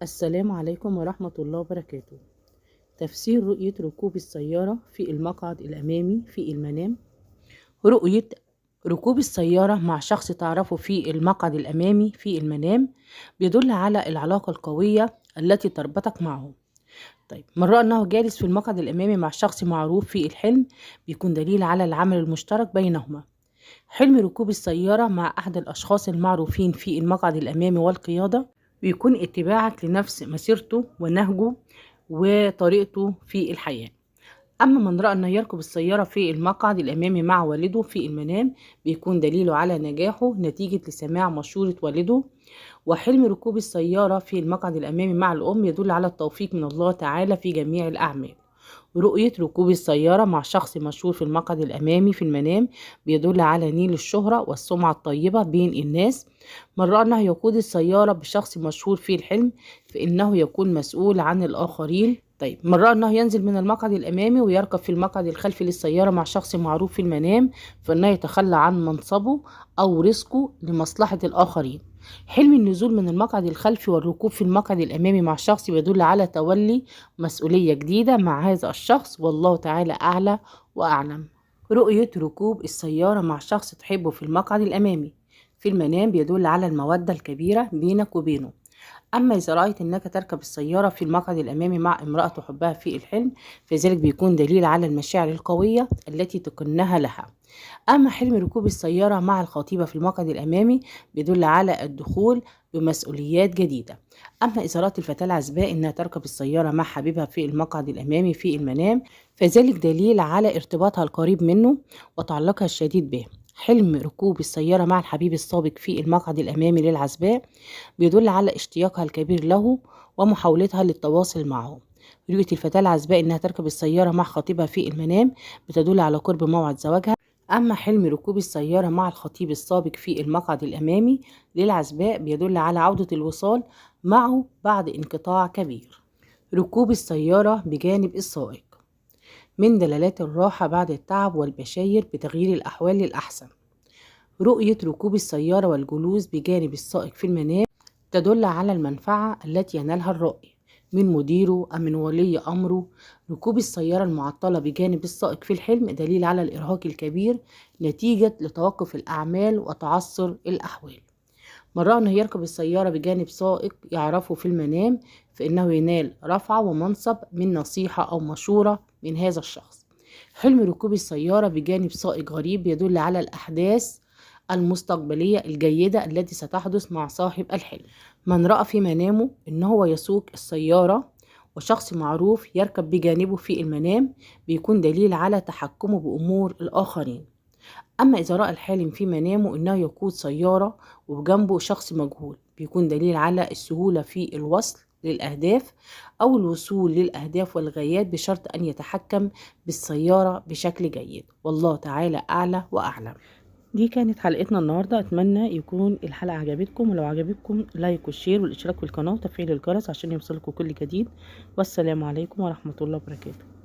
السلام عليكم ورحمة الله وبركاته. تفسير رؤية ركوب السيارة في المقعد الأمامي في المنام. رؤية ركوب السيارة مع شخص تعرفه في المقعد الأمامي في المنام بيدل على العلاقة القوية التي تربطك معه. طيب، من رأى أنه جالس في المقعد الأمامي مع شخص معروف في الحلم بيكون دليل على العمل المشترك بينهما. حلم ركوب السيارة مع أحد الأشخاص المعروفين في المقعد الأمامي والقيادة بيكون اتباعك لنفس مسيرته ونهجه وطريقته في الحياة. أما من رأى أنه يركب السيارة في المقعد الأمامي مع والده في المنام بيكون دليله على نجاحه نتيجة لسماع مشورة والده. وحلم ركوب السيارة في المقعد الأمامي مع الأم يدل على التوفيق من الله تعالى في جميع الأعمال. رؤية ركوب السيارة مع شخص مشهور في المقعد الأمامي في المنام بيدل على نيل الشهرة والسمعة الطيبة بين الناس. من رأى أنه يقود السيارة بشخص مشهور في الحلم فإنه يكون مسؤول عن الآخرين. طيب، من رأى أنه ينزل من المقعد الأمامي ويركب في المقعد الخلفي للسيارة مع شخص معروف في المنام فإنه يتخلى عن منصبه أو رزقه لمصلحة الآخرين. حلم النزول من المقعد الخلفي والركوب في المقعد الأمامي مع شخص يدل على تولي مسؤولية جديدة مع هذا الشخص، والله تعالى أعلى وأعلم. رؤية ركوب السيارة مع شخص تحبه في المقعد الأمامي في المنام بيدل على المودة الكبيرة بينك وبينه. أما إذا رأيت أنك تركب السيارة في المقعد الأمامي مع امرأة تحبها في الحلم فذلك بيكون دليل على المشاعر القوية التي تكنها لها. أما حلم ركوب السيارة مع الخطيبة في المقعد الأمامي بيدل على الدخول بمسؤوليات جديدة. أما إذا رأت الفتاة العزباء أنها تركب السيارة مع حبيبها في المقعد الأمامي في المنام فذلك دليل على ارتباطها القريب منه وتعلقها الشديد به. حلم ركوب السيارة مع الحبيب السابق في المقعد الأمامي للعزباء بيدل على اشتياقها الكبير له ومحاولتها للتواصل معه. رؤية الفتاة العزباء أنها تركب السيارة مع خطيبها في المنام بتدل على قرب موعد زواجها. أما حلم ركوب السيارة مع الخطيب السابق في المقعد الأمامي للعزباء بيدل على عودة الوصال معه بعد انقطاع كبير. ركوب السيارة بجانب السائق من دلالات الراحة بعد التعب والبشاير بتغيير الأحوال للأحسن. رؤية ركوب السيارة والجلوس بجانب السائق في المنام تدل على المنفعة التي ينالها الرائي من مديره أم من ولي أمره. ركوب السيارة المعطلة بجانب السائق في الحلم دليل على الإرهاق الكبير نتيجة لتوقف الأعمال وتعثر الأحوال. من رأى أنه يركب السيارة بجانب سائق يعرفه في المنام فإنه ينال رفعة ومنصب من نصيحة أو مشورة من هذا الشخص. حلم ركوب السيارة بجانب سائق غريب يدل على الأحداث المستقبلية الجيدة التي ستحدث مع صاحب الحلم. من رأى في منامه إنه هو يسوق السيارة وشخص معروف يركب بجانبه في المنام بيكون دليل على تحكمه بأمور الآخرين. أما إذا رأى الحالم في منامه إنه يقود سيارة وجنبه شخص مجهول بيكون دليل على السهولة في الوصل للأهداف أو الوصول للأهداف والغايات بشرط أن يتحكم بالسيارة بشكل جيد، والله تعالى أعلى وأعلم. دي كانت حلقتنا النهاردة، أتمنى يكون الحلقة عجبتكم، ولو عجبتكم لايك والشير والاشتراك في القناة وتفعيل الجرس عشان يوصلكم كل جديد. والسلام عليكم ورحمة الله وبركاته.